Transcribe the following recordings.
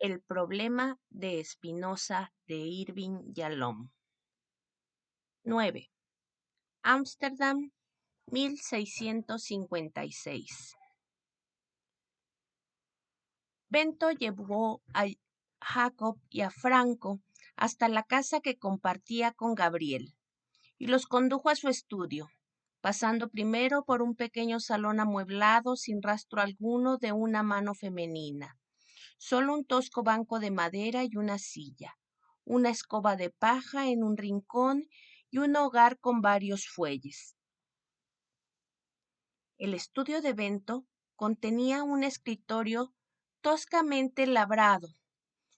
El problema de Spinoza de Irving Yalom. 9. Ámsterdam, 1656. Bento llevó a Jacob y a Franco hasta la casa que compartía con Gabriel y los condujo a su estudio, pasando primero por un pequeño salón amueblado sin rastro alguno de una mano femenina. Solo un tosco banco de madera y una silla, una escoba de paja en un rincón y un hogar con varios fuelles. El estudio de Bento contenía un escritorio toscamente labrado,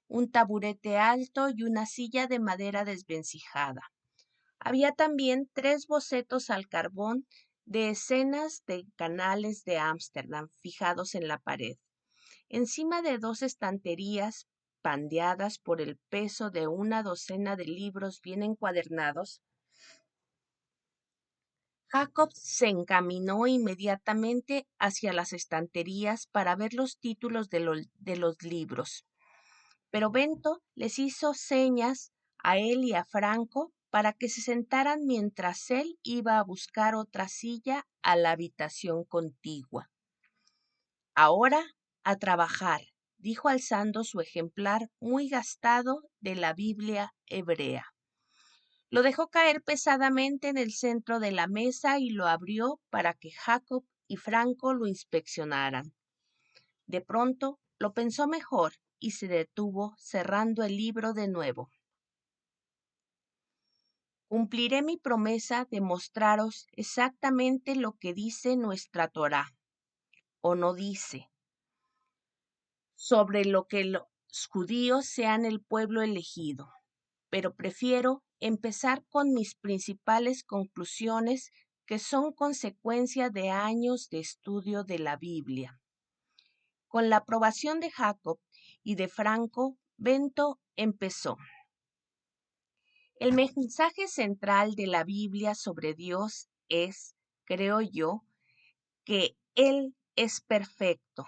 un taburete alto y una silla de madera desvencijada. Había también 3 bocetos al carbón de escenas de canales de Ámsterdam fijados en la pared. Encima de 2 estanterías pandeadas por el peso de una docena de libros bien encuadernados, Jacob se encaminó inmediatamente hacia las estanterías para ver los títulos de los libros. Pero Bento les hizo señas a él y a Franco para que se sentaran mientras él iba a buscar otra silla a la habitación contigua. Ahora a trabajar, dijo alzando su ejemplar muy gastado de la Biblia hebrea. Lo dejó caer pesadamente en el centro de la mesa y lo abrió para que Jacob y Franco lo inspeccionaran. De pronto lo pensó mejor y se detuvo cerrando el libro de nuevo. Cumpliré mi promesa de mostraros exactamente lo que dice nuestra Torá, o no dice, sobre lo que los judíos sean el pueblo elegido, pero prefiero empezar con mis principales conclusiones que son consecuencia de años de estudio de la Biblia. Con la aprobación de Jacob y de Franco, Bento empezó. El mensaje central de la Biblia sobre Dios es, creo yo, que Él es perfecto,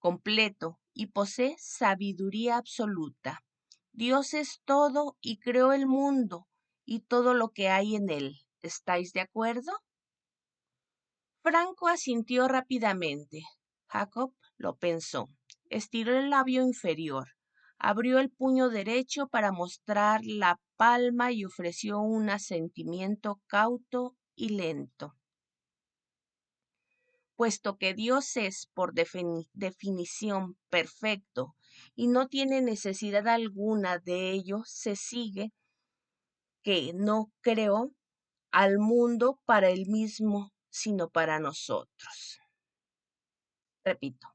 completo y posee sabiduría absoluta. Dios es todo y creó el mundo y todo lo que hay en él. ¿Estáis de acuerdo? Franco asintió rápidamente. Jacob lo pensó. Estiró el labio inferior, abrió el puño derecho para mostrar la palma y ofreció un asentimiento cauto y lento. Puesto que Dios es, por definición, perfecto y no tiene necesidad alguna de ello, se sigue que no creó al mundo para él mismo, sino para nosotros. Repito,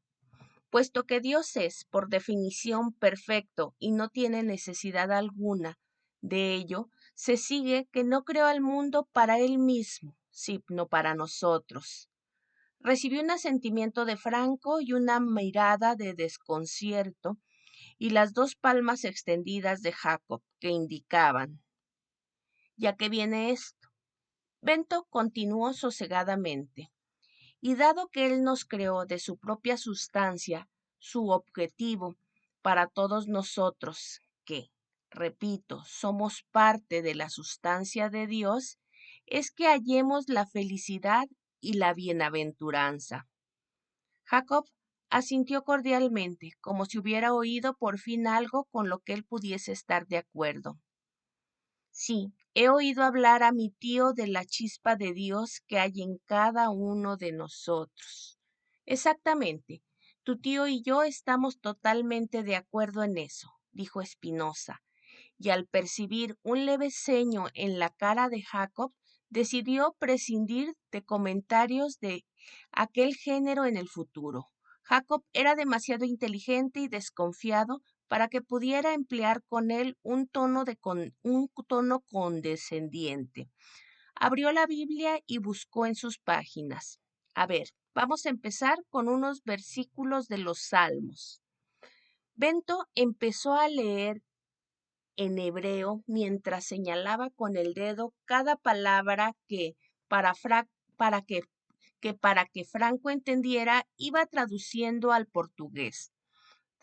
puesto que Dios es, por definición, perfecto y no tiene necesidad alguna de ello, se sigue que no creó al mundo para él mismo, sino para nosotros. Recibió un asentimiento de Franco y una mirada de desconcierto y las 2 palmas extendidas de Jacob que indicaban, ¿ya que viene esto? Bento continuó sosegadamente. Y dado que Él nos creó de su propia sustancia, su objetivo para todos nosotros, que, repito, somos parte de la sustancia de Dios, es que hallemos la felicidad y la bienaventuranza. Jacob asintió cordialmente, como si hubiera oído por fin algo con lo que él pudiese estar de acuerdo. Sí, he oído hablar a mi tío de la chispa de Dios que hay en cada uno de nosotros. Exactamente, tu tío y yo estamos totalmente de acuerdo en eso, dijo Spinoza, y al percibir un leve ceño en la cara de Jacob, decidió prescindir de comentarios de aquel género en el futuro. Jacob era demasiado inteligente y desconfiado para que pudiera emplear con él un tono condescendiente. Abrió la Biblia y buscó en sus páginas. A ver, vamos a empezar con unos versículos de los Salmos. Bento empezó a leer en hebreo mientras señalaba con el dedo cada palabra que para que Franco entendiera iba traduciendo al portugués.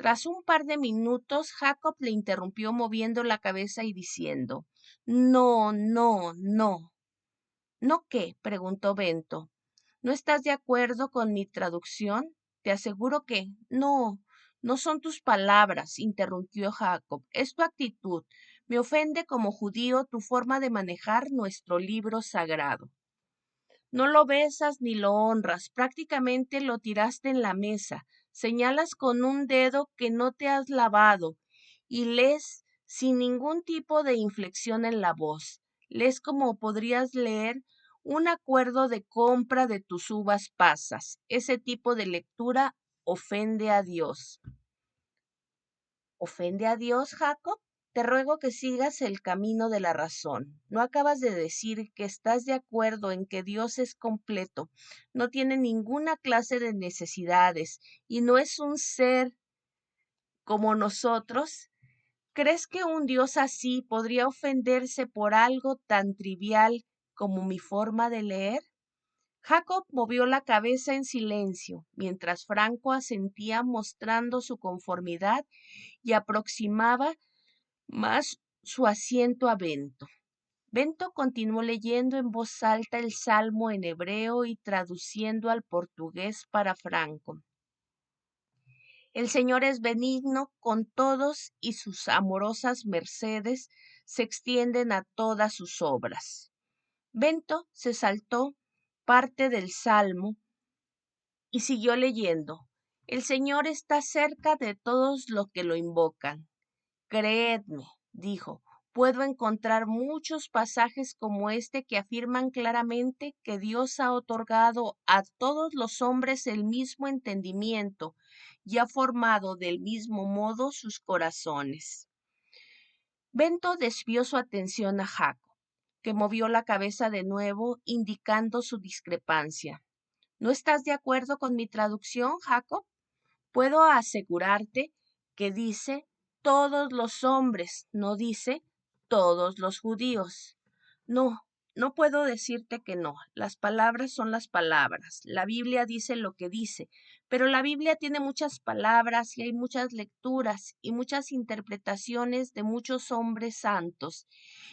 Tras un par de minutos, Jacob le interrumpió moviendo la cabeza y diciendo, No, no, no. ¿No qué? Preguntó Bento. ¿No estás de acuerdo con mi traducción? Te aseguro que no, no son tus palabras, interrumpió Jacob, es tu actitud. Me ofende como judío tu forma de manejar nuestro libro sagrado. No lo besas ni lo honras, prácticamente lo tiraste en la mesa, señalas con un dedo que no te has lavado y lees sin ningún tipo de inflexión en la voz. Lees como podrías leer un acuerdo de compra de tus uvas pasas. Ese tipo de lectura ofende a Dios. ¿Ofende a Dios, Jacob? Te ruego que sigas el camino de la razón. ¿No acabas de decir que estás de acuerdo en que Dios es completo, no tiene ninguna clase de necesidades y no es un ser como nosotros? ¿Crees que un Dios así podría ofenderse por algo tan trivial como mi forma de leer? Jacob movió la cabeza en silencio, mientras Franco asentía mostrando su conformidad y aproximaba más su asiento a Bento. Bento continuó leyendo en voz alta el salmo en hebreo y traduciendo al portugués para Franco. El Señor es benigno con todos y sus amorosas mercedes se extienden a todas sus obras. Bento se saltó parte del salmo y siguió leyendo. El Señor está cerca de todos los que lo invocan. Creedme, dijo, puedo encontrar muchos pasajes como este que afirman claramente que Dios ha otorgado a todos los hombres el mismo entendimiento y ha formado del mismo modo sus corazones. Bento desvió su atención a Jacob, que movió la cabeza de nuevo, indicando su discrepancia. ¿No estás de acuerdo con mi traducción, Jacob? Puedo asegurarte que dice todos los hombres, no dice todos los judíos. No, no puedo decirte que no. Las palabras son las palabras. La Biblia dice lo que dice, pero la Biblia tiene muchas palabras y hay muchas lecturas y muchas interpretaciones de muchos hombres santos.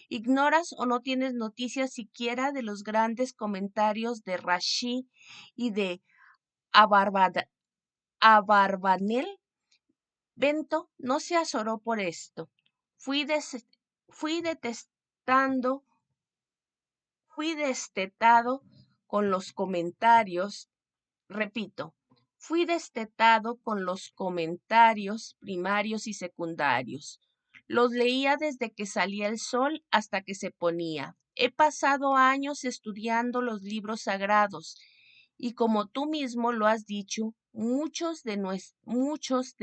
¿Ignoras o no tienes noticias siquiera de los grandes comentarios de Rashi y de Abarbanel? Bento no se azoró por esto. Fui, des- fui detestando, fui destetado con los comentarios, repito, fui destetado con los comentarios primarios y secundarios. Los leía desde que salía el sol hasta que se ponía. He pasado años estudiando los libros sagrados y como tú mismo lo has dicho, muchos de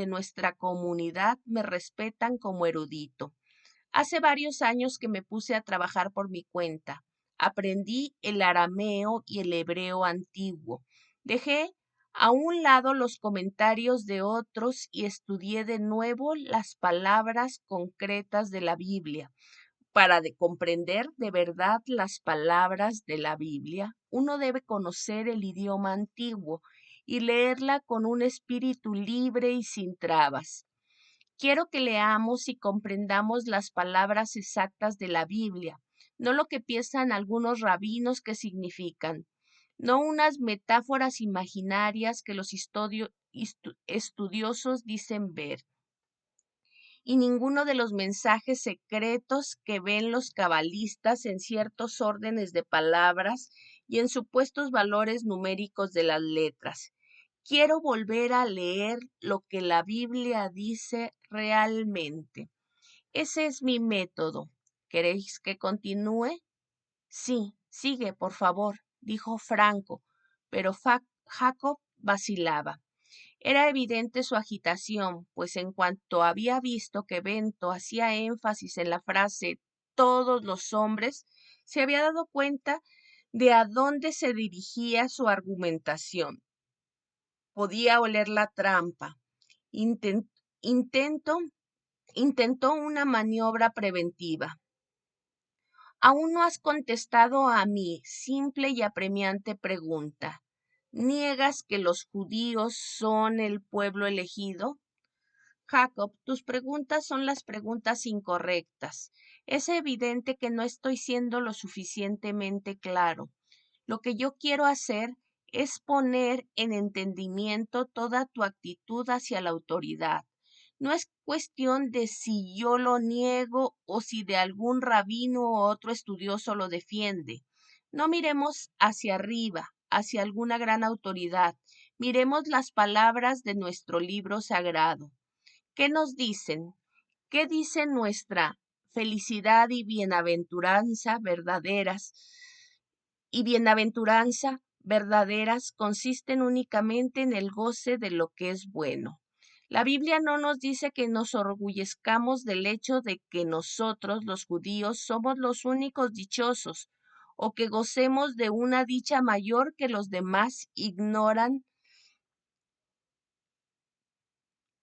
nuestra comunidad me respetan como erudito. Hace varios años que me puse a trabajar por mi cuenta. Aprendí el arameo y el hebreo antiguo. Dejé a un lado los comentarios de otros y estudié de nuevo las palabras concretas de la Biblia. Para comprender de verdad las palabras de la Biblia, uno debe conocer el idioma antiguo y leerla con un espíritu libre y sin trabas. Quiero que leamos y comprendamos las palabras exactas de la Biblia, no lo que piensan algunos rabinos que significan, no unas metáforas imaginarias que los estudiosos dicen ver, y ninguno de los mensajes secretos que ven los cabalistas en ciertos órdenes de palabras y en supuestos valores numéricos de las letras. Quiero volver a leer lo que la Biblia dice realmente. Ese es mi método. ¿Queréis que continúe? Sí, sigue, por favor, dijo Franco, pero Jacob vacilaba. Era evidente su agitación, pues en cuanto había visto que Bento hacía énfasis en la frase todos los hombres, se había dado cuenta de a dónde se dirigía su argumentación. Podía oler la trampa. Inten- intento, intentó una maniobra preventiva. Aún no has contestado a mi simple y apremiante pregunta. ¿Niegas que los judíos son el pueblo elegido? Jacob, tus preguntas son las preguntas incorrectas. Es evidente que no estoy siendo lo suficientemente claro. Lo que yo quiero hacer es poner en entendimiento toda tu actitud hacia la autoridad. No es cuestión de si yo lo niego o si de algún rabino u otro estudioso lo defiende. No miremos hacia arriba, hacia alguna gran autoridad. Miremos las palabras de nuestro libro sagrado. ¿Qué nos dicen? ¿Qué dice nuestra felicidad y bienaventuranza verdaderas? Y bienaventuranza verdaderas consisten únicamente en el goce de lo que es bueno. La Biblia no nos dice que nos orgullezcamos del hecho de que nosotros, los judíos, somos los únicos dichosos, o que gocemos de una dicha mayor que los demás ignoran,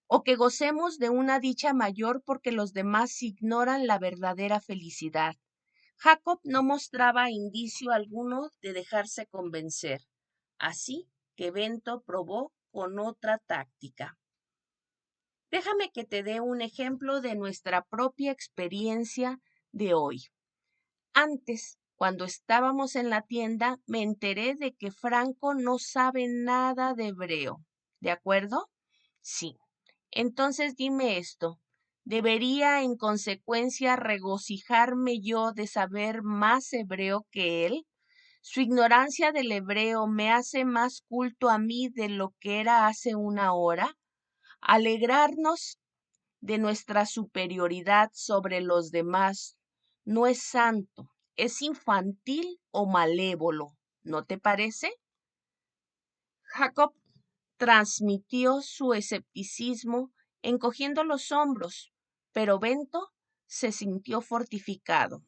o que gocemos de una dicha mayor porque los demás ignoran la verdadera felicidad. Jacob no mostraba indicio alguno de dejarse convencer, así que Bento probó con otra táctica. Déjame que te dé un ejemplo de nuestra propia experiencia de hoy. Antes, cuando estábamos en la tienda, me enteré de que Franco no sabe nada de hebreo. ¿De acuerdo? Sí. Entonces dime esto. ¿Debería en consecuencia regocijarme yo de saber más hebreo que él? ¿Su ignorancia del hebreo me hace más culto a mí de lo que era hace una hora? Alegrarnos de nuestra superioridad sobre los demás no es santo, es infantil o malévolo, ¿no te parece? Jacob transmitió su escepticismo encogiendo los hombros, pero Bento se sintió fortificado.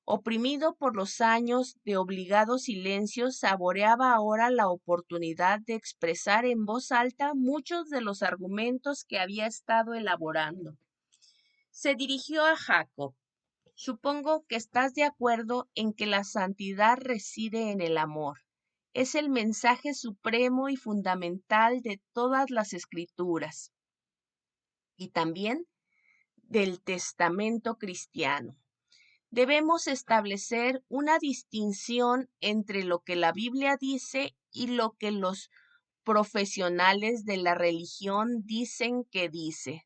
Oprimido por los años de obligado silencio, saboreaba ahora la oportunidad de expresar en voz alta muchos de los argumentos que había estado elaborando. Se dirigió a Jacob. Supongo que estás de acuerdo en que la santidad reside en el amor. Es el mensaje supremo y fundamental de todas las escrituras y también del testamento cristiano. Debemos establecer una distinción entre lo que la Biblia dice y lo que los profesionales de la religión dicen que dice.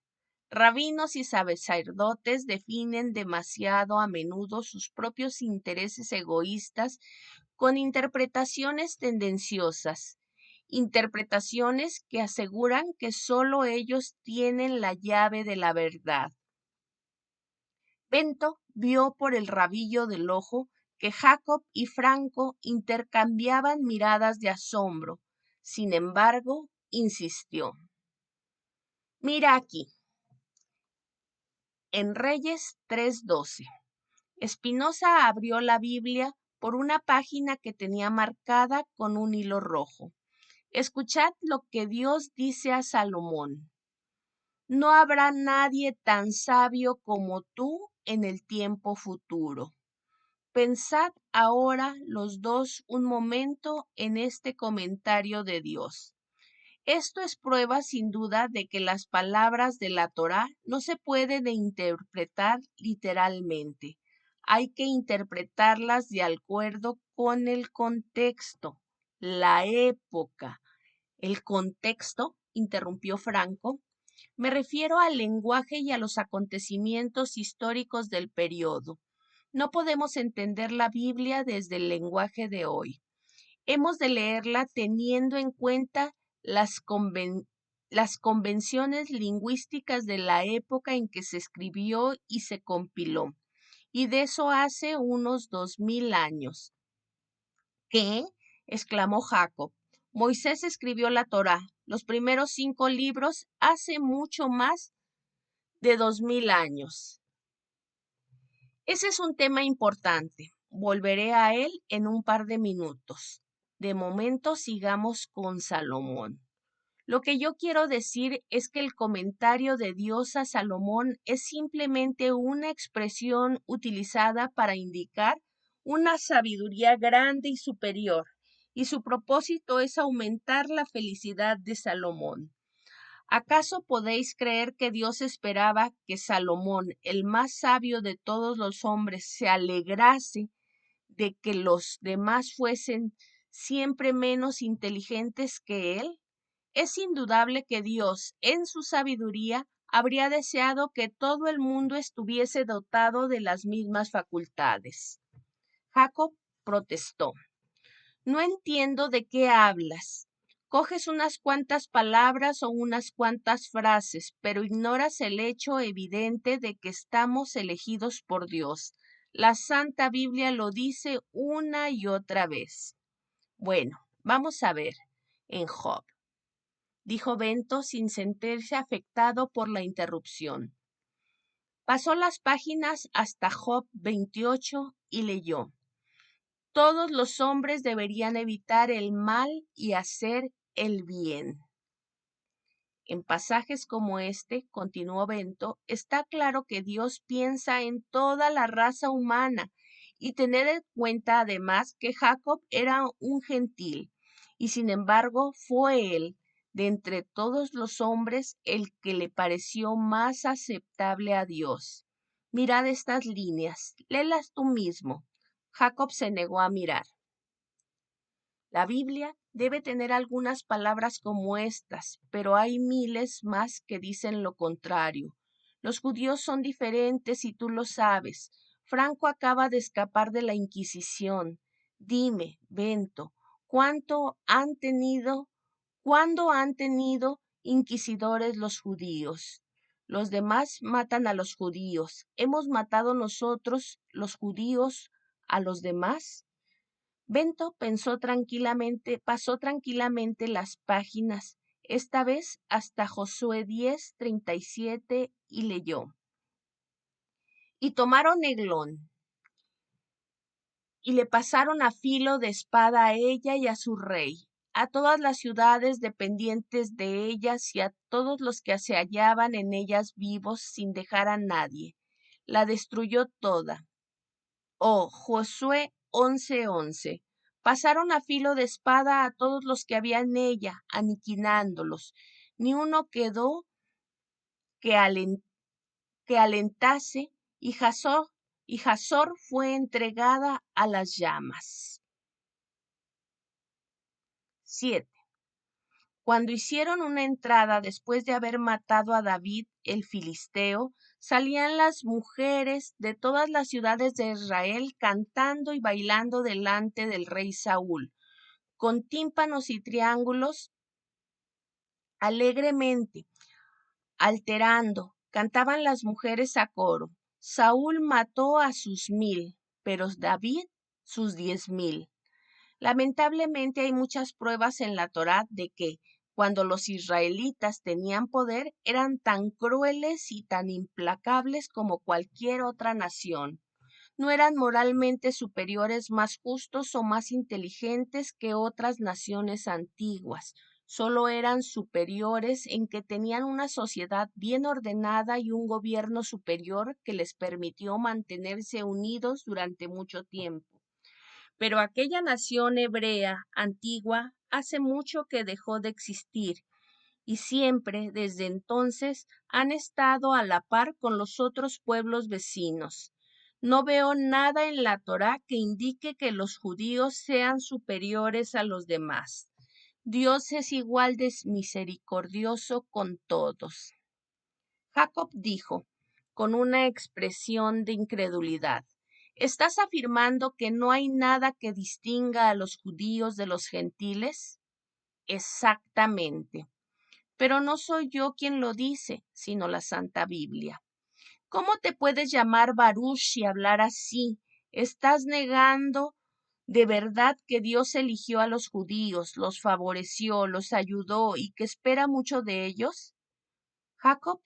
Rabinos y sacerdotes definen demasiado a menudo sus propios intereses egoístas con interpretaciones tendenciosas, interpretaciones que aseguran que solo ellos tienen la llave de la verdad. Bento vio por el rabillo del ojo que Jacob y Franco intercambiaban miradas de asombro. Sin embargo, insistió. Mira aquí, en Reyes 3:12. Espinosa abrió la Biblia por una página que tenía marcada con un hilo rojo. Escuchad lo que Dios dice a Salomón. No habrá nadie tan sabio como tú en el tiempo futuro. Pensad ahora los dos un momento en este comentario de Dios. Esto es prueba sin duda de que las palabras de la Torá no se pueden interpretar literalmente. Hay que interpretarlas de acuerdo con el contexto, la época. ¿El contexto?, interrumpió Franco. Me refiero al lenguaje y a los acontecimientos históricos del periodo. No podemos entender la Biblia desde el lenguaje de hoy. Hemos de leerla teniendo en cuenta las convenciones lingüísticas de la época en que se escribió y se compiló, y de eso hace unos 2000 años. ¿Qué? Exclamó Jacob. Moisés escribió la Torá, los primeros 5 libros, hace mucho más de 2000 años. Ese es un tema importante. Volveré a él en un par de minutos. De momento sigamos con Salomón. Lo que yo quiero decir es que el comentario de Dios a Salomón es simplemente una expresión utilizada para indicar una sabiduría grande y superior, y su propósito es aumentar la felicidad de Salomón. ¿Acaso podéis creer que Dios esperaba que Salomón, el más sabio de todos los hombres, se alegrase de que los demás fuesen siempre menos inteligentes que él? Es indudable que Dios, en su sabiduría, habría deseado que todo el mundo estuviese dotado de las mismas facultades. Jacob protestó. No entiendo de qué hablas. Coges unas cuantas palabras o unas cuantas frases, pero ignoras el hecho evidente de que estamos elegidos por Dios. La Santa Biblia lo dice una y otra vez. Bueno, vamos a ver en Job, dijo Bento sin sentirse afectado por la interrupción. Pasó las páginas hasta Job 28 y leyó. Todos los hombres deberían evitar el mal y hacer el bien. En pasajes como este, continuó Bento, está claro que Dios piensa en toda la raza humana y tener en cuenta además que Jacob era un gentil y sin embargo fue él, de entre todos los hombres, el que le pareció más aceptable a Dios. Mirad estas líneas, léelas tú mismo. Jacob se negó a mirar. La Biblia debe tener algunas palabras como estas, pero hay miles más que dicen lo contrario. Los judíos son diferentes y tú lo sabes. Franco acaba de escapar de la Inquisición. Dime, Bento, ¿cuándo han tenido inquisidores los judíos? Los demás matan a los judíos. ¿Hemos matado nosotros, los judíos, a los demás? Bento pasó tranquilamente las páginas, esta vez hasta Josué 10:37 y leyó. Y tomaron Eglón, y le pasaron a filo de espada a ella y a su rey, a todas las ciudades dependientes de ellas y a todos los que se hallaban en ellas vivos sin dejar a nadie. La destruyó toda. Oh, Josué 11:11. Pasaron a filo de espada a todos los que había en ella, aniquilándolos. Ni uno quedó que, alentase, y Jazor fue entregada a las llamas. 7. Cuando hicieron una entrada después de haber matado a David el filisteo, salían las mujeres de todas las ciudades de Israel cantando y bailando delante del rey Saúl, con tímpanos y triángulos, alegremente, alterando, cantaban las mujeres a coro. Saúl mató a sus 1000, pero David sus 10,000. Lamentablemente hay muchas pruebas en la Torá de que, cuando los israelitas tenían poder, eran tan crueles y tan implacables como cualquier otra nación. No eran moralmente superiores, más justos o más inteligentes que otras naciones antiguas. Solo eran superiores en que tenían una sociedad bien ordenada y un gobierno superior que les permitió mantenerse unidos durante mucho tiempo. Pero aquella nación hebrea antigua hace mucho que dejó de existir y siempre desde entonces han estado a la par con los otros pueblos vecinos. No veo nada en la Torá que indique que los judíos sean superiores a los demás. Dios es igual de misericordioso con todos. Jacob dijo, con una expresión de incredulidad, ¿estás afirmando que no hay nada que distinga a los judíos de los gentiles? Exactamente. Pero no soy yo quien lo dice, sino la Santa Biblia. ¿Cómo te puedes llamar Baruch y hablar así? ¿Estás negando de verdad que Dios eligió a los judíos, los favoreció, los ayudó y que espera mucho de ellos? Jacob,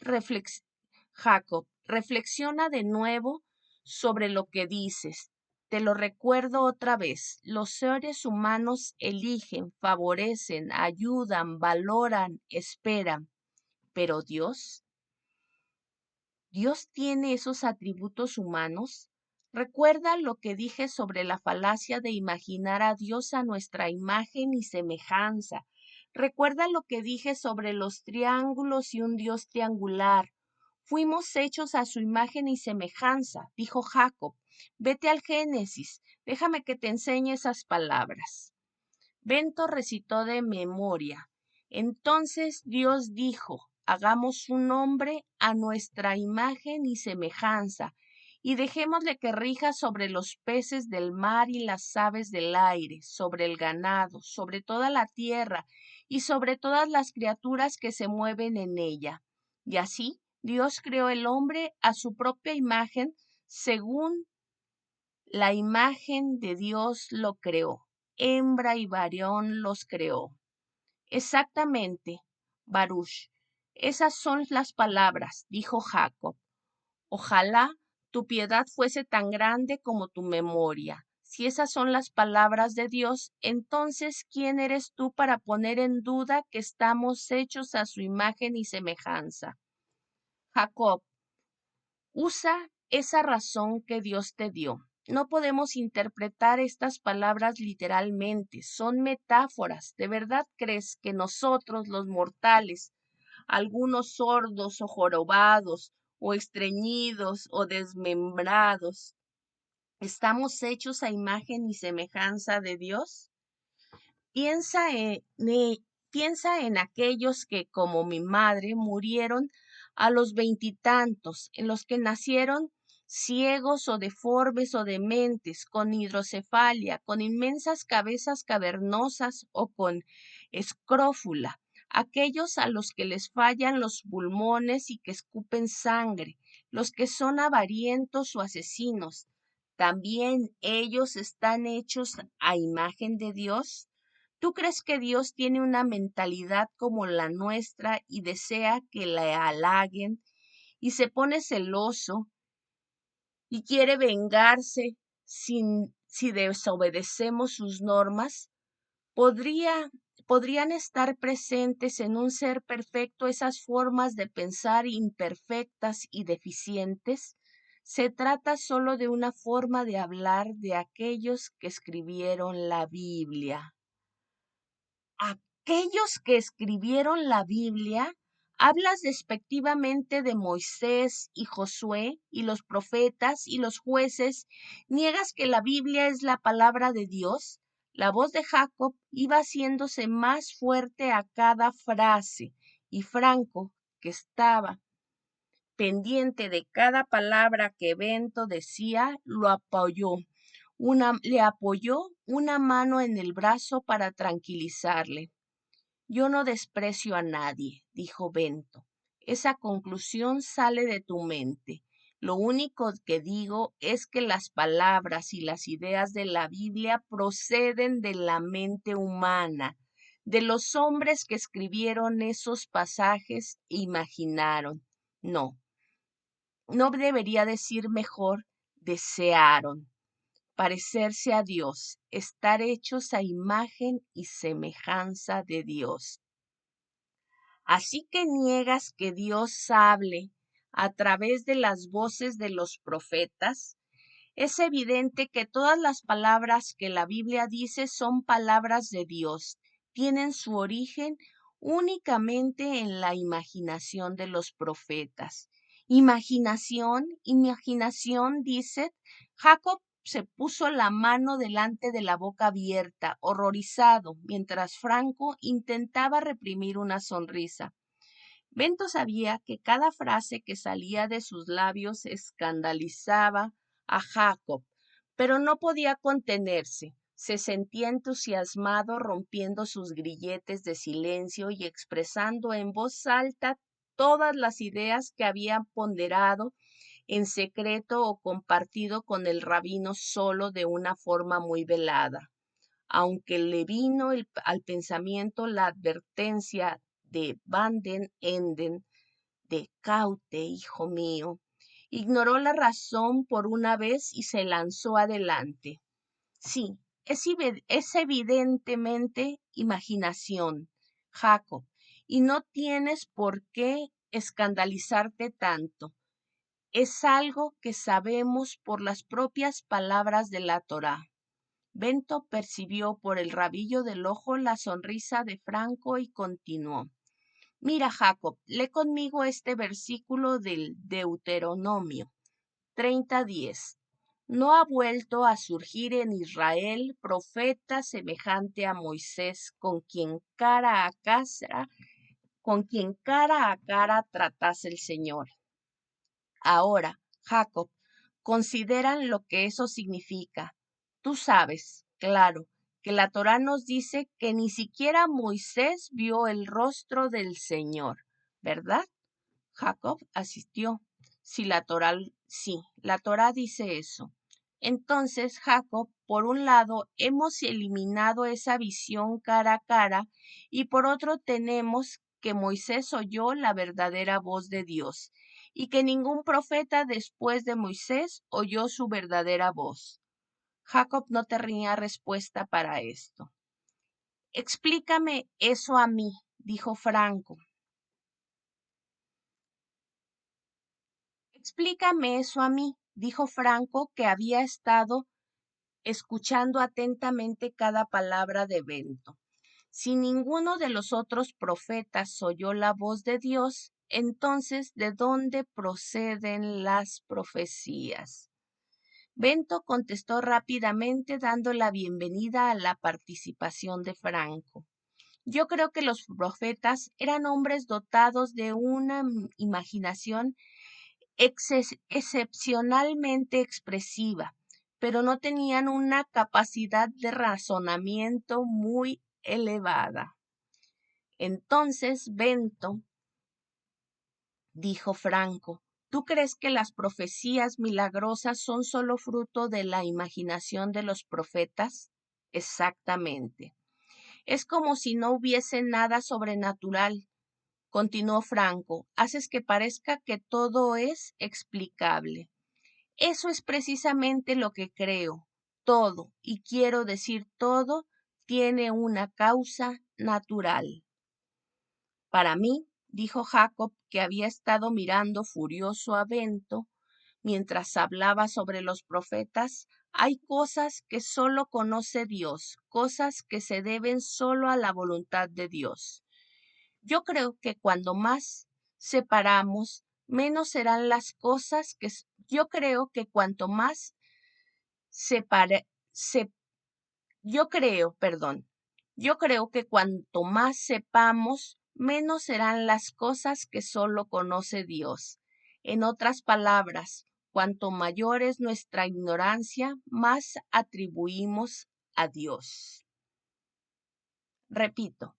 reflexiona de nuevo sobre lo que dices. Te lo recuerdo otra vez. Los seres humanos eligen, favorecen, ayudan, valoran, esperan. Pero Dios tiene esos atributos humanos. Recuerda lo que dije sobre la falacia de imaginar a Dios a nuestra imagen y semejanza. Recuerda lo que dije sobre los triángulos y un Dios triangular. Fuimos hechos a su imagen y semejanza, dijo Jacob. Vete al Génesis, déjame que te enseñe esas palabras. Bento recitó de memoria. Entonces Dios dijo, hagamos un hombre a nuestra imagen y semejanza, y dejémosle que rija sobre los peces del mar y las aves del aire, sobre el ganado, sobre toda la tierra, y sobre todas las criaturas que se mueven en ella. Y así Dios creó el hombre a su propia imagen, según la imagen de Dios lo creó. Hembra y varón los creó. Exactamente, Baruch. Esas son las palabras, dijo Jacob. Ojalá tu piedad fuese tan grande como tu memoria. Si esas son las palabras de Dios, entonces, ¿quién eres tú para poner en duda que estamos hechos a su imagen y semejanza? Jacob, usa esa razón que Dios te dio. No podemos interpretar estas palabras literalmente, son metáforas. ¿De verdad crees que nosotros, los mortales, algunos sordos o jorobados, o estreñidos o desmembrados, estamos hechos a imagen y semejanza de Dios? Piensa piensa en aquellos que, como mi madre, murieron a los veintitantos, en los que nacieron ciegos o deformes o dementes, con hidrocefalia, con inmensas cabezas cavernosas o con escrófula, aquellos a los que les fallan los pulmones y que escupen sangre, los que son avarientos o asesinos. ¿También ellos están hechos a imagen de Dios? ¿Tú crees que Dios tiene una mentalidad como la nuestra y desea que le halaguen y se pone celoso y quiere vengarse si desobedecemos sus normas? ¿Podrían estar presentes en un ser perfecto esas formas de pensar imperfectas y deficientes? Se trata solo de una forma de hablar de aquellos que escribieron la Biblia. Aquellos que escribieron la Biblia, hablas despectivamente de Moisés y Josué y los profetas y los jueces, niegas que la Biblia es la palabra de Dios. La voz de Jacob iba haciéndose más fuerte a cada frase, y Franco, que estaba pendiente de cada palabra que Bento decía, le apoyó una mano en el brazo para tranquilizarle. Yo no desprecio a nadie, dijo Bento. Esa conclusión sale de tu mente. Lo único que digo es que las palabras y las ideas de la Biblia proceden de la mente humana, de los hombres que escribieron esos pasajes e imaginaron. No debería decir mejor, desearon parecerse a Dios, estar hechos a imagen y semejanza de Dios. Así que niegas que Dios hable a través de las voces de los profetas. Es evidente que todas las palabras que la Biblia dice son palabras de Dios. Tienen su origen únicamente en la imaginación de los profetas. Imaginación, dice. Jacob se puso la mano delante de la boca abierta, horrorizado, mientras Franco intentaba reprimir una sonrisa. Bento sabía que cada frase que salía de sus labios escandalizaba a Jacob, pero no podía contenerse. Se sentía entusiasmado rompiendo sus grilletes de silencio y expresando en voz alta todas las ideas que había ponderado en secreto o compartido con el rabino solo de una forma muy velada. Aunque le vino al pensamiento la advertencia de Van den Enden, de Caute, hijo mío, ignoró la razón por una vez y se lanzó adelante. Sí, es evidentemente imaginación, Jacob, y no tienes por qué escandalizarte tanto. Es algo que sabemos por las propias palabras de la Torá. Bento percibió por el rabillo del ojo la sonrisa de Franco y continuó. Mira, Jacob, lee conmigo este versículo del Deuteronomio 30:10. ¿No ha vuelto a surgir en Israel profeta semejante a Moisés, con quien cara a cara tratase el Señor? Ahora, Jacob, consideran lo que eso significa. Tú sabes, claro, que la Torá nos dice que ni siquiera Moisés vio el rostro del Señor, ¿verdad? Jacob asistió. Sí, la Torá dice eso. Entonces, Jacob, por un lado, hemos eliminado esa visión cara a cara y por otro tenemos que Moisés oyó la verdadera voz de Dios y que ningún profeta después de Moisés oyó su verdadera voz. Jacob no tenía respuesta para esto. Explícame eso a mí, dijo Franco. Explícame eso a mí, dijo Franco, que había estado escuchando atentamente cada palabra de Bento. Si ninguno de los otros profetas oyó la voz de Dios, entonces, ¿de dónde proceden las profecías? Bento contestó rápidamente dando la bienvenida a la participación de Franco. Yo creo que los profetas eran hombres dotados de una imaginación excepcionalmente expresiva, pero no tenían una capacidad de razonamiento muy elevada. Entonces, Bento, dijo Franco, ¿tú crees que las profecías milagrosas son solo fruto de la imaginación de los profetas? Exactamente. Es como si no hubiese nada sobrenatural, continuó Franco. Haces que parezca que todo es explicable. Eso es precisamente lo que creo. Todo, y quiero decir todo, tiene una causa natural. Para mí, dijo Jacob, que había estado mirando furioso a Bento mientras hablaba sobre los profetas, hay cosas que solo conoce Dios, cosas que se deben solo a la voluntad de Dios. Yo creo que cuando más separamos, menos serán las cosas que... Yo creo que cuanto más separe, se, yo creo que cuanto más sepamos, menos serán las cosas que solo conoce Dios. En otras palabras, cuanto mayor es nuestra ignorancia, más atribuimos a Dios. Repito,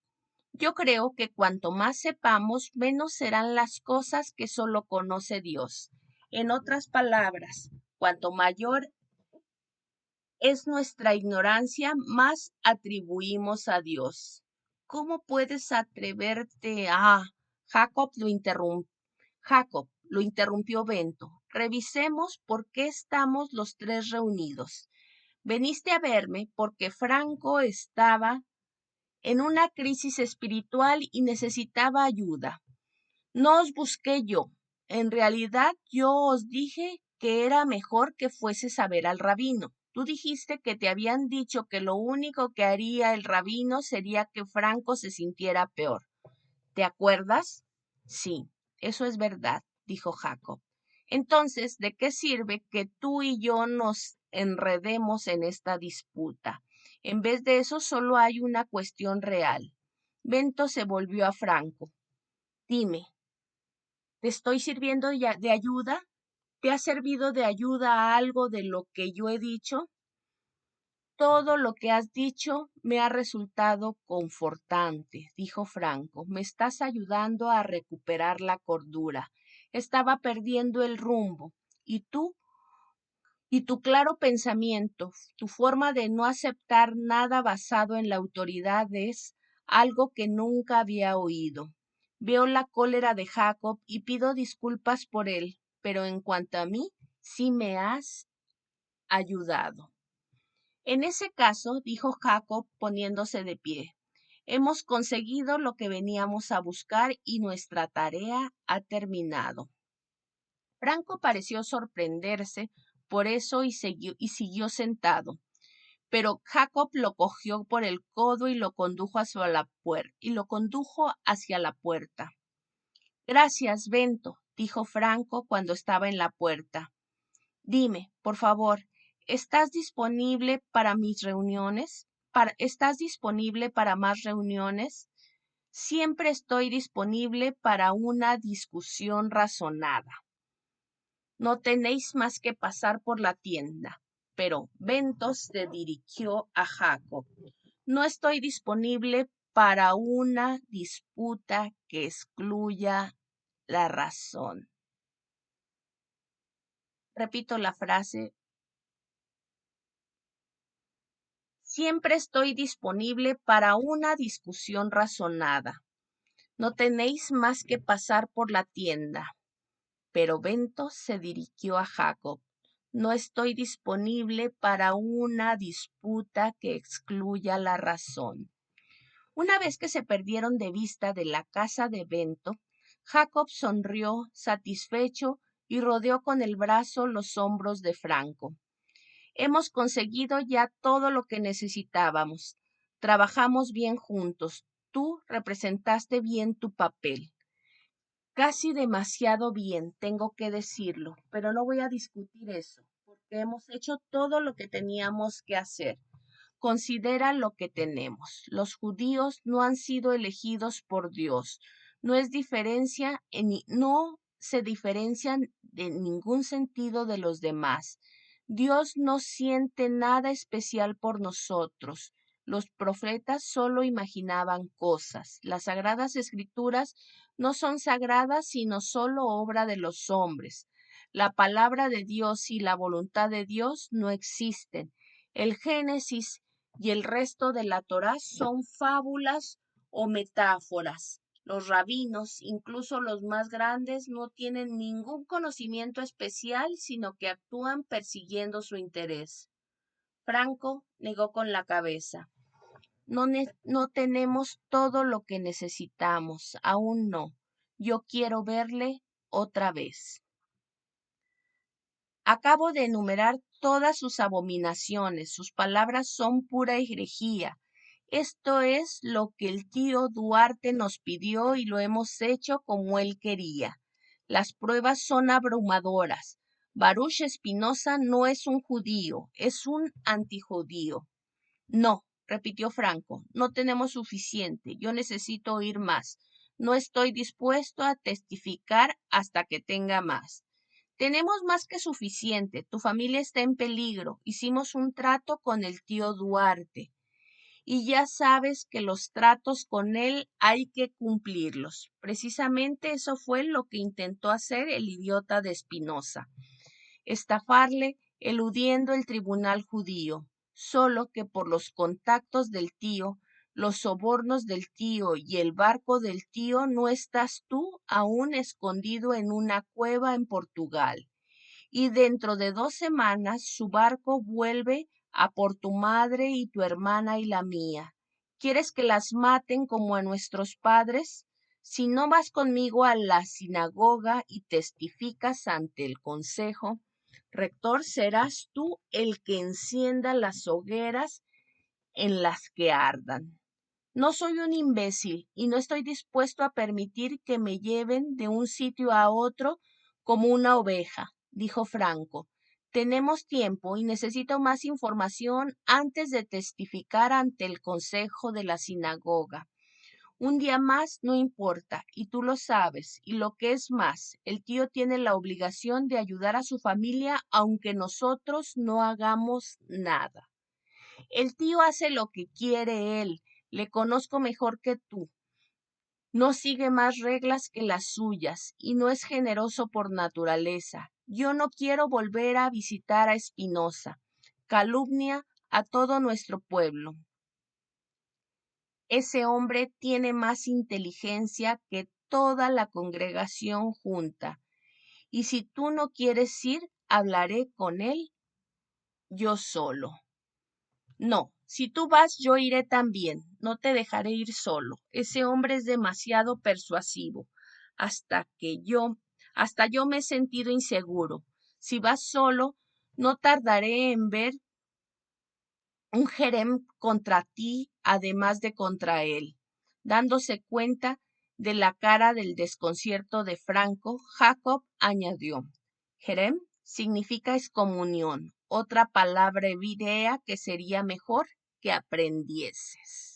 yo creo que cuanto más sepamos, menos serán las cosas que solo conoce Dios. En otras palabras, cuanto mayor es nuestra ignorancia, más atribuimos a Dios. ¿Cómo puedes atreverte a... Jacob lo interrumpió Bento. Revisemos por qué estamos los tres reunidos. Veniste a verme porque Franco estaba en una crisis espiritual y necesitaba ayuda. No os busqué yo. En realidad yo os dije que era mejor que fueses a ver al rabino. Tú dijiste que te habían dicho que lo único que haría el rabino sería que Franco se sintiera peor. ¿Te acuerdas? Sí, eso es verdad, dijo Jacob. Entonces, ¿de qué sirve que tú y yo nos enredemos en esta disputa? En vez de eso, solo hay una cuestión real. Bento se volvió a Franco. Dime, ¿te estoy sirviendo de ayuda? ¿Te ha servido de ayuda a algo de lo que yo he dicho? Todo lo que has dicho me ha resultado confortante, dijo Franco. Me estás ayudando a recuperar la cordura. Estaba perdiendo el rumbo. Y tu claro pensamiento, tu forma de no aceptar nada basado en la autoridad es algo que nunca había oído. Veo la cólera de Jacob y pido disculpas por él, pero en cuanto a mí, sí me has ayudado. En ese caso, dijo Jacob poniéndose de pie, hemos conseguido lo que veníamos a buscar y nuestra tarea ha terminado. Franco pareció sorprenderse por eso y siguió sentado. Pero Jacob lo cogió por el codo y lo condujo hacia la puerta. Gracias, Bento, dijo Franco cuando estaba en la puerta. Dime, por favor, ¿estás disponible para mis reuniones? ¿Estás disponible para más reuniones? Siempre estoy disponible para una discusión razonada. No tenéis más que pasar por la tienda. Pero Bento se dirigió a Jacob. No estoy disponible para una disputa que excluya la razón. Repito la frase. Siempre estoy disponible para una discusión razonada. No tenéis más que pasar por la tienda. Pero Bento se dirigió a Jacob. No estoy disponible para una disputa que excluya la razón. Una vez que se perdieron de vista de la casa de Bento, Jacob sonrió satisfecho y rodeó con el brazo los hombros de Franco. Hemos conseguido ya todo lo que necesitábamos. Trabajamos bien juntos. Tú representaste bien tu papel. Casi demasiado bien, tengo que decirlo, pero no voy a discutir eso, porque hemos hecho todo lo que teníamos que hacer. Considera lo que tenemos. Los judíos no han sido elegidos por Dios. No se diferencian en ningún sentido de los demás. Dios no siente nada especial por nosotros. Los profetas solo imaginaban cosas. Las sagradas escrituras no son sagradas, sino solo obra de los hombres. La palabra de Dios y la voluntad de Dios no existen. El Génesis y el resto de la Torá son fábulas o metáforas. Los rabinos, incluso los más grandes, no tienen ningún conocimiento especial, sino que actúan persiguiendo su interés. Franco negó con la cabeza. No tenemos todo lo que necesitamos, aún no. Yo quiero verle otra vez. Acabo de enumerar todas sus abominaciones, sus palabras son pura herejía. Esto es lo que el tío Duarte nos pidió y lo hemos hecho como él quería. Las pruebas son abrumadoras. Baruch Espinosa no es un judío, es un antijudío. No, repitió Franco, no tenemos suficiente. Yo necesito oír más. No estoy dispuesto a testificar hasta que tenga más. Tenemos más que suficiente. Tu familia está en peligro. Hicimos un trato con el tío Duarte. Y ya sabes que los tratos con él hay que cumplirlos. Precisamente eso fue lo que intentó hacer el idiota de Espinosa. Estafarle eludiendo el tribunal judío. Solo que por los contactos del tío, los sobornos del tío y el barco del tío no estás tú aún escondido en una cueva en Portugal. Y dentro de 2 semanas su barco vuelve a por tu madre y tu hermana y la mía. ¿Quieres que las maten como a nuestros padres? Si no vas conmigo a la sinagoga y testificas ante el consejo, rector, serás tú el que encienda las hogueras en las que ardan. No soy un imbécil y no estoy dispuesto a permitir que me lleven de un sitio a otro como una oveja, dijo Franco. Tenemos tiempo y necesito más información antes de testificar ante el consejo de la sinagoga. Un día más no importa, y tú lo sabes, y lo que es más, el tío tiene la obligación de ayudar a su familia aunque nosotros no hagamos nada. El tío hace lo que quiere él, le conozco mejor que tú. No sigue más reglas que las suyas y no es generoso por naturaleza. Yo no quiero volver a visitar a Espinosa. Calumnia a todo nuestro pueblo. Ese hombre tiene más inteligencia que toda la congregación junta. Y si tú no quieres ir, hablaré con él yo solo. No, si tú vas, yo iré también. No te dejaré ir solo. Ese hombre es demasiado persuasivo. Hasta yo me he sentido inseguro. Si vas solo, no tardaré en ver un jerem contra ti, además de contra él. Dándose cuenta de la cara del desconcierto de Franco, Jacob añadió, jerem significa excomunión, otra palabra hebrea que sería mejor que aprendieses.